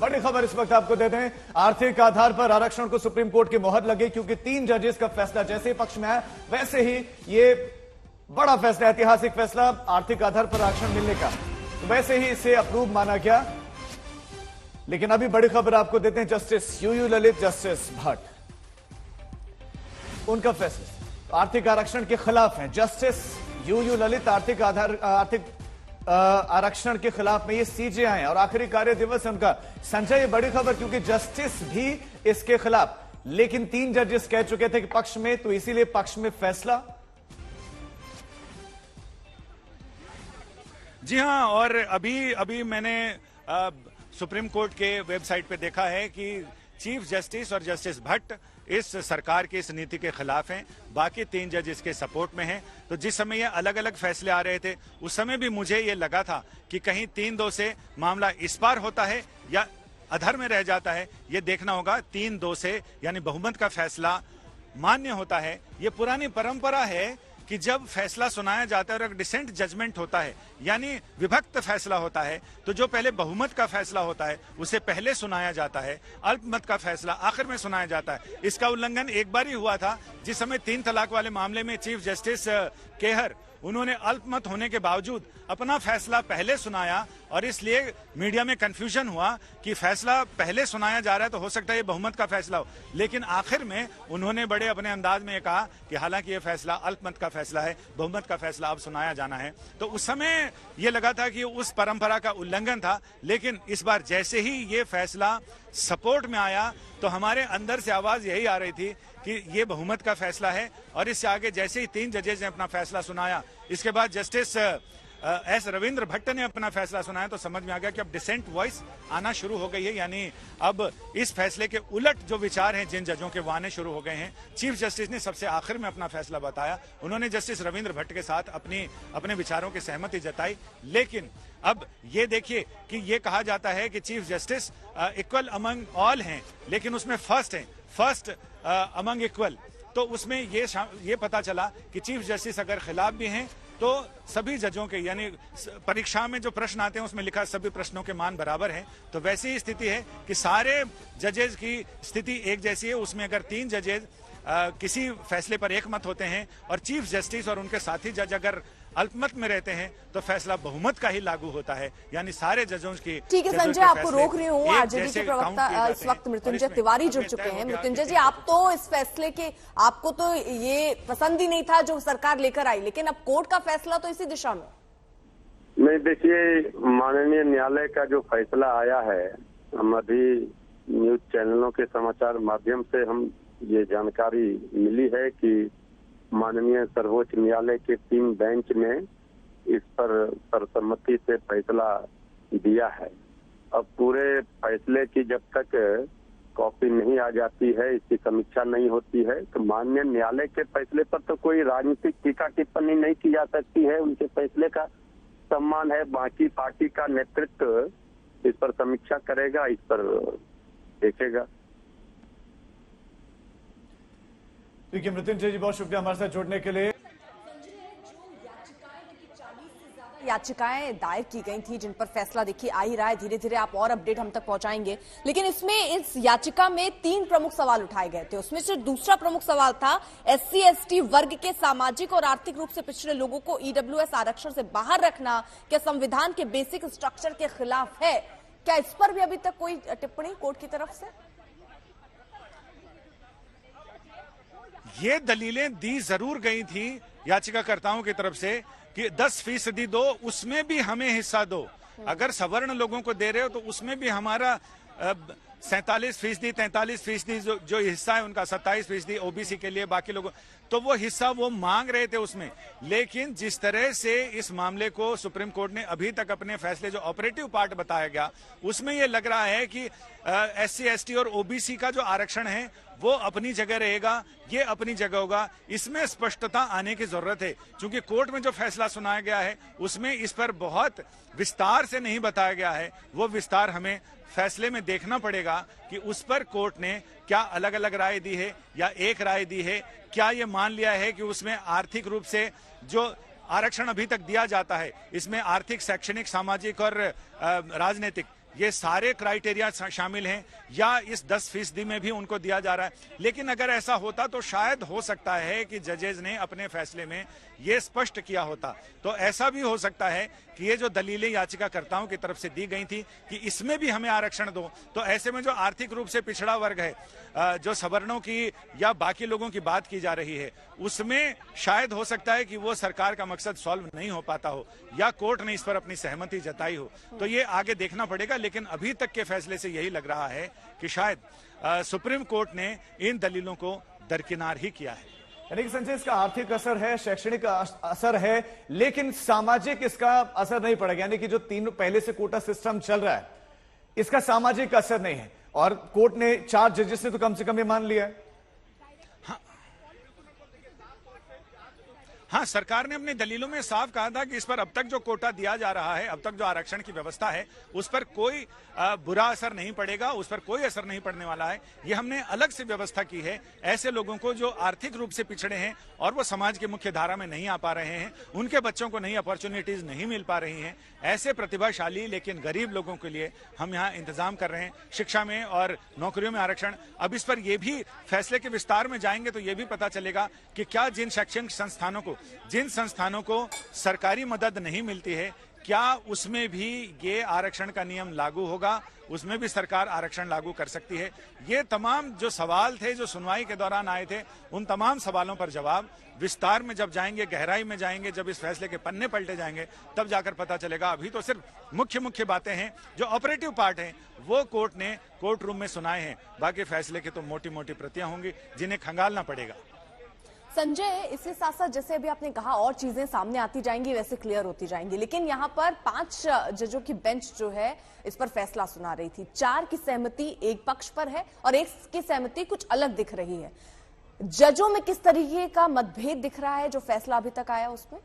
बड़ी खबर इस वक्त आपको देते हैं। आर्थिक आधार पर आरक्षण को सुप्रीम कोर्ट की मोहर लगी, क्योंकि 3 जजेस का फैसला जैसे ही पक्ष में आया वैसे ही ये बड़ा फैसला, ऐतिहासिक फैसला आर्थिक आधार पर आरक्षण मिलने का, तो वैसे ही इसे अप्रूव माना गया। लेकिन अभी बड़ी खबर आपको देते हैं। Justice UU Lalit, justice Bhatt, उनका फैसला आर्थिक आरक्षण के खिलाफ है। जस्टिस यूयू ललित आर्थिक आरक्षण के खिलाफ में ये सीजेआई है और आखिरी कार्य दिवस है उनका। संजय, ये बड़ी खबर, क्योंकि जस्टिस भी इसके खिलाफ, लेकिन 3 जजेस कह चुके थे कि पक्ष में, तो इसीलिए पक्ष में फैसला। जी हां, और अभी मैंने सुप्रीम कोर्ट के वेबसाइट पे देखा है कि चीफ जस्टिस और जस्टिस भट्ट इस सरकार की इस नीति के खिलाफ हैं, बाकी 3 जज इसके सपोर्ट में हैं। तो जिस समय ये अलग अलग फैसले आ रहे थे उस समय भी मुझे ये लगा था कि कहीं 3-2 से मामला इस पार होता है या अधर में रह जाता है, ये देखना होगा। 3-2 से यानी बहुमत का फैसला मान्य होता है। ये पुरानी परंपरा है कि जब फैसला सुनाया जाता है और एक डिसेंट जजमेंट होता है, यानी विभक्त फैसला होता है, तो जो पहले बहुमत का फैसला होता है उसे पहले सुनाया जाता है, अल्पमत का फैसला आखिर में सुनाया जाता है। इसका उल्लंघन एक बार ही हुआ था, जिस समय 3 तलाक वाले मामले में चीफ जस्टिस केहर, उन्होंने अल्पमत होने के बावजूद अपना फैसला पहले सुनाया और इसलिए मीडिया में कंफ्यूजन हुआ कि फैसला पहले सुनाया जा रहा है तो हो सकता है ये बहुमत का फैसला हो। लेकिन आखिर में उन्होंने बड़े अपने अंदाज में कहा कि हालांकि ये फैसला अल्पमत का फैसला है, बहुमत का फैसला अब सुनाया जाना है। तो उस समय ये लगा था कि उस परंपरा का उल्लंघन था, लेकिन इस बार जैसे ही ये फैसला सपोर्ट में आया तो हमारे अंदर से आवाज यही आ रही थी कि ये बहुमत का फैसला है। और इससे आगे जैसे ही 3 जजेस ने अपना फैसला सुनाया, इसके बाद जस्टिस एस रविंद्र भट्ट ने अपना फैसला सुनाया, तो समझ में आ गया कि अब डिसेंट वॉइस आना शुरू हो गई है, यानी अब इस फैसले के उलट जो विचार हैं जिन जजों के वो आने शुरू हो गए हैं। चीफ जस्टिस ने सबसे आखिर में अपना फैसला बताया, उन्होंने जस्टिस रविंद्र भट्ट के साथ अपने विचारों की सहमति जताई। लेकिन अब ये देखिए कि ये कहा जाता है कि chief justice equal among all हैं, लेकिन उसमें फर्स्ट अमंग इक्वल, तो उसमें ये पता चला कि चीफ जस्टिस अगर खिलाफ भी हैं तो सभी जजों के, यानी परीक्षा में जो प्रश्न आते हैं उसमें लिखा सभी प्रश्नों के मान बराबर हैं। तो वैसी ही स्थिति है कि सारे जजेस की स्थिति एक जैसी है। उसमें अगर 3 जजेस किसी फैसले पर एक मत होते हैं और चीफ जस्टिस और उनके साथी जज अगर अल्पमत में रहते हैं तो फैसला बहुमत का ही लागू होता है, यानी सारे जजों की। ठीक है संजय, आपको रोक रही हूँ। आरजेडी के प्रवक्ता इस वक्त मृत्युंजय तिवारी जुड़ चुके हैं। मृत्युंजय जी, आप तो इस फैसले के, आपको तो ये पसंद ही नहीं था जो सरकार लेकर आई, लेकिन अब कोर्ट का फैसला तो इसी दिशा में। नहीं, देखिए, माननीय न्यायालय का जो फैसला आया है, हम अभी न्यूज चैनलों के समाचार माध्यम से हम ये जानकारी मिली है कि माननीय सर्वोच्च न्यायालय के 3 बेंच ने इस पर सर्वसम्मति से फैसला दिया है। अब पूरे फैसले की जब तक कॉपी नहीं आ जाती है, इसकी समीक्षा नहीं होती है, तो माननीय न्यायालय के फैसले पर तो कोई राजनीतिक टीका टिप्पणी नहीं की जा सकती है। उनके फैसले का सम्मान है। बाकी पार्टी का नेतृत्व इस पर समीक्षा करेगा, इस पर देखेगा। देखिए मृत्युंजय जी, बहुत शुक्रिया हमारे साथ जुड़ने के लिए। याचिकाएं दायर की गई थी जिन पर फैसला देखिए आ ही रहा है, धीरे धीरे आप और अपडेट हम तक पहुंचाएंगे। लेकिन इसमें इस याचिका में 3 प्रमुख सवाल उठाए गए थे। उसमें से दूसरा प्रमुख सवाल था SC/ST वर्ग के सामाजिक और आर्थिक रूप से पिछड़े लोगों को EWS आरक्षण से बाहर रखना क्या संविधान के बेसिक स्ट्रक्चर के खिलाफ है? क्या इस पर भी अभी तक कोई टिप्पणी कोर्ट की तरफ से? ये दलीलें दी जरूर गई थी याचिकाकर्ताओं की तरफ से कि 10% दो, उसमें भी हमें हिस्सा दो। अगर सवर्ण लोगों को दे रहे हो तो उसमें भी हमारा 47%, 43% जो हिस्सा है उनका, 27% OBC के लिए, बाकी लोगों, तो वो हिस्सा वो मांग रहे थे उसमें। लेकिन जिस तरह से इस मामले को सुप्रीम कोर्ट ने अभी तक अपने फैसले, जो ऑपरेटिव पार्ट बताया गया, उसमें ये लग रहा है कि SC/ST और OBC का जो आरक्षण है वो अपनी जगह रहेगा, ये अपनी जगह होगा। इसमें स्पष्टता आने की जरूरत है, क्योंकि कोर्ट में जो फैसला सुनाया गया है उसमें इस पर बहुत विस्तार से नहीं बताया गया है। वो विस्तार हमें फैसले में देखना पड़ेगा कि उस पर कोर्ट ने क्या अलग अलग राय दी है या एक राय दी है। क्या ये मान लिया है कि उसमें आर्थिक रूप से जो आरक्षण अभी तक दिया जाता है, इसमें आर्थिक, शैक्षणिक, सामाजिक और राजनीतिक, ये सारे क्राइटेरिया शामिल हैं या इस 10% में भी उनको दिया जा रहा है। लेकिन अगर ऐसा होता तो शायद हो सकता है कि जजेज ने अपने फैसले में ये स्पष्ट किया होता। तो ऐसा भी हो सकता है कि ये जो दलीलें याचिकाकर्ताओं की तरफ से दी गई थी कि इसमें भी हमें आरक्षण दो, तो ऐसे में जो आर्थिक रूप से पिछड़ा वर्ग है, जो सवर्णों की या बाकी लोगों की बात की जा रही है, उसमें शायद हो सकता है कि वो सरकार का मकसद सॉल्व नहीं हो पाता हो या कोर्ट ने इस पर अपनी सहमति जताई हो। तो ये आगे देखना पड़ेगा, लेकिन अभी तक के फैसले से यही लग रहा है कि शायद सुप्रीम कोर्ट ने इन दलीलों को दरकिनार ही किया है। यानी कि संजय, इसका आर्थिक असर है, शैक्षणिक असर है, लेकिन सामाजिक इसका असर नहीं पड़ेगा। यानी कि जो तीन पहले से कोटा सिस्टम चल रहा है, इसका सामाजिक असर नहीं है। और कोर्ट ने 4 जजेस ने तो कम से कम ये मान लिया है। हाँ, सरकार ने अपनी दलीलों में साफ कहा था कि इस पर अब तक जो कोटा दिया जा रहा है, अब तक जो आरक्षण की व्यवस्था है, उस पर कोई बुरा असर नहीं पड़ेगा, उस पर कोई असर नहीं पड़ने वाला है। ये हमने अलग से व्यवस्था की है ऐसे लोगों को जो आर्थिक रूप से पिछड़े हैं और वो समाज की मुख्य धारा में नहीं आ पा रहे हैं, उनके बच्चों को नई अपॉर्चुनिटीज नहीं मिल पा रही हैं। ऐसे प्रतिभाशाली लेकिन गरीब लोगों के लिए हम यहाँ इंतजाम कर रहे हैं, शिक्षा में और नौकरियों में आरक्षण। अब इस पर यह भी फैसले के विस्तार में जाएंगे तो यह भी पता चलेगा कि क्या जिन शैक्षणिक संस्थानों को सरकारी मदद नहीं मिलती है, क्या उसमें भी ये आरक्षण का नियम लागू होगा, उसमें भी सरकार आरक्षण लागू कर सकती है। ये तमाम जो सवाल थे जो सुनवाई के दौरान आए थे, उन तमाम सवालों पर जवाब विस्तार में जब जाएंगे, गहराई में जाएंगे, जब इस फैसले के पन्ने पलटे जाएंगे, तब जाकर पता चलेगा। अभी तो सिर्फ मुख्य बातें हैं, जो ऑपरेटिव पार्ट हैं वो कोर्ट ने कोर्ट रूम में सुनाए हैं। बाकी फैसले की तो मोटी मोटी प्रतियां होंगी जिन्हें खंगालना पड़ेगा। संजय, इसके साथ साथ जैसे अभी आपने कहा और चीजें सामने आती जाएंगी, वैसे क्लियर होती जाएंगी, लेकिन यहाँ पर 5 जजों की बेंच जो है इस पर फैसला सुना रही थी। 4 की सहमति एक पक्ष पर है और 1 की सहमति कुछ अलग दिख रही है। जजों में किस तरीके का मतभेद दिख रहा है जो फैसला अभी तक आया उसमें?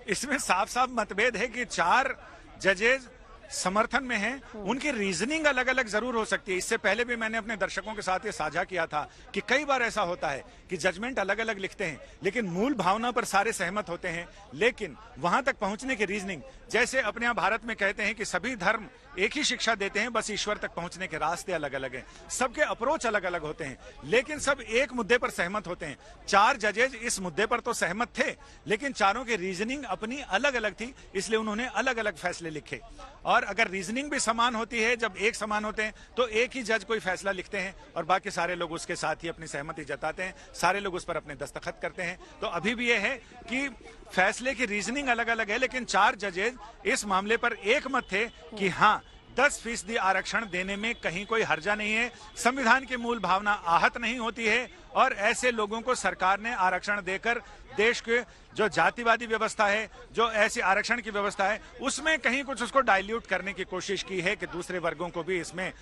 इसमें साफ साफ मतभेद है कि 4 जजेज समर्थन में हैं, उनकी रीजनिंग अलग अलग जरूर हो सकती है। इससे पहले भी मैंने अपने दर्शकों के साथ ये साझा किया था कि कई बार ऐसा होता है कि जजमेंट अलग अलग लिखते हैं लेकिन मूल भावना पर सारे सहमत होते हैं, लेकिन वहां तक पहुंचने की रीजनिंग, जैसे अपने यहाँ भारत में कहते हैं कि सभी धर्म एक ही शिक्षा देते हैं, बस ईश्वर तक पहुंचने के रास्ते अलग अलग हैं, सबके अप्रोच अलग अलग होते हैं, लेकिन सब एक मुद्दे पर सहमत होते हैं। 4 जजेज इस मुद्दे पर तो सहमत थे, लेकिन चारों की रीजनिंग अपनी अलग अलग थी, इसलिए उन्होंने अलग अलग फैसले लिखे। और अगर रीजनिंग भी समान होती है, जब एक समान होते हैं, तो एक ही जज कोई फैसला लिखते हैं और बाकी सारे लोग उसके साथ ही अपनी सहमति जताते हैं, सारे लोग उस पर अपने दस्तखत करते हैं। तो अभी भी यह है कि फैसले की रीजनिंग अलग अलग है, लेकिन 4 जजेज इस मामले पर एक मत थे कि हाँ, 10% आरक्षण देने में कहीं कोई हर्जा नहीं है, संविधान की मूल भावना आहत नहीं होती है और ऐसे लोगों को सरकार ने आरक्षण देकर देश के जो जातिवादी व्यवस्था है, जो ऐसी आरक्षण की व्यवस्था है, उसमें कहीं कुछ उसको डाइल्यूट करने की कोशिश की है कि दूसरे वर्गों को भी इसमें,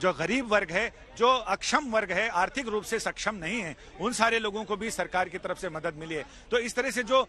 जो गरीब वर्ग है, जो अक्षम वर्ग है, आर्थिक रूप से सक्षम नहीं है, उन सारे लोगों को भी सरकार की तरफ से मदद मिली है। तो इस तरह से जो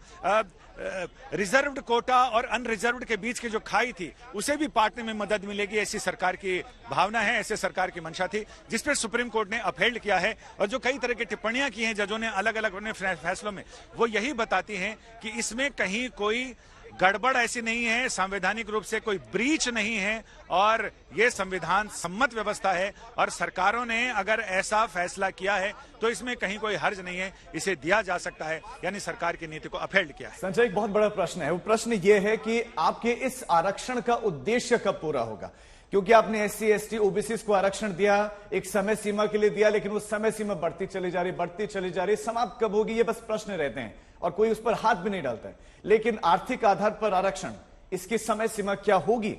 रिजर्व्ड कोटा और अनरिजर्व्ड के बीच की जो खाई थी, उसे भी पाटने में मदद मिलेगी, ऐसी सरकार की भावना है, ऐसे सरकार की मंशा थी, जिस पर सुप्रीम कोर्ट ने अपहेल्ड किया है। और जो कई तरह की टिप्पणियां की हैं जजों ने अलग अलग अपने फैसलों में, वो यही बताती हैं कि इसमें कहीं कोई गड़बड़ ऐसी नहीं है, संवैधानिक रूप से कोई ब्रीच नहीं है और ये संविधान सम्मत व्यवस्था है और सरकारों ने अगर ऐसा फैसला किया है तो इसमें कहीं कोई हर्ज नहीं है, इसे दिया जा सकता है, यानी सरकार की नीति को अपहेल्ड किया है। संजय, एक बहुत बड़ा प्रश्न है, वो प्रश्न ये है कि आपके इस आरक्षण का उद्देश्य कब पूरा होगा? क्योंकि आपने SC, ST, OBC को आरक्षण दिया, एक समय सीमा के लिए दिया, लेकिन वो समय सीमा बढ़ती चली जा रही, समाप्त कब होगी, ये बस प्रश्न रहते हैं और कोई उस पर हाथ भी नहीं डालता है। लेकिन आर्थिक आधार पर आरक्षण, इसकी समय सीमा क्या होगी?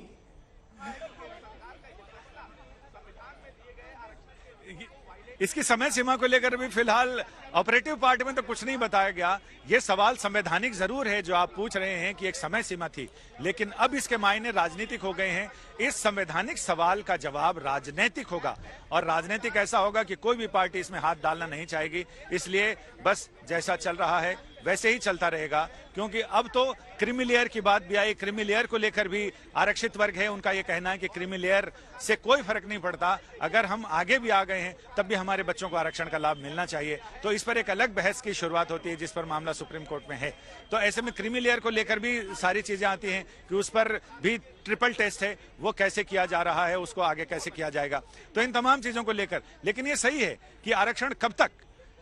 इसकी समय सीमा को लेकर भी फिलहाल ऑपरेटिव पार्ट में तो कुछ नहीं बताया गया। यह सवाल संवैधानिक जरूर है जो आप पूछ रहे हैं कि एक समय सीमा थी, लेकिन अब इसके मायने राजनीतिक हो गए हैं। इस संवैधानिक सवाल का जवाब राजनीतिक होगा और राजनीतिक ऐसा होगा कि कोई भी पार्टी इसमें हाथ डालना नहीं चाहेगी, इसलिए बस जैसा चल रहा है वैसे ही चलता रहेगा, क्योंकि अब तो क्रीमी लेयर की बात भी आई। क्रीमी लेयर को लेकर भी आरक्षित वर्ग है, उनका यह कहना है कि क्रीमी लेयर से कोई फर्क नहीं पड़ता, अगर हम आगे भी आ गए हैं तब भी हमारे बच्चों को आरक्षण का लाभ मिलना चाहिए। तो इस पर एक अलग बहस की शुरुआत होती है, जिस पर मामला सुप्रीम कोर्ट में है। तो ऐसे में क्रीमी लेयर को लेकर भी सारी चीजें आती हैं कि उस पर भी ट्रिपल टेस्ट है, वो कैसे किया जा रहा है, उसको आगे कैसे किया जाएगा। तो इन तमाम चीजों को लेकर, लेकिन ये सही है कि आरक्षण कब तक,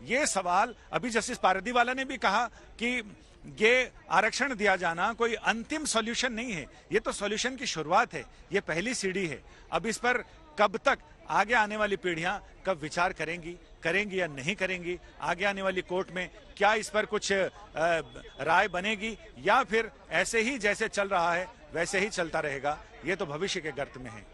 ये सवाल अभी जस्टिस पारदीवाला ने भी कहा कि ये आरक्षण दिया जाना कोई अंतिम सॉल्यूशन नहीं है, ये तो सॉल्यूशन की शुरुआत है, ये पहली सीढ़ी है। अब इस पर कब तक आगे आने वाली पीढ़ियां कब विचार करेंगी या नहीं करेंगी, आगे आने वाली कोर्ट में क्या इस पर कुछ राय बनेगी, या फिर ऐसे ही जैसे चल रहा है वैसे ही चलता रहेगा, ये तो भविष्य के गर्त में है।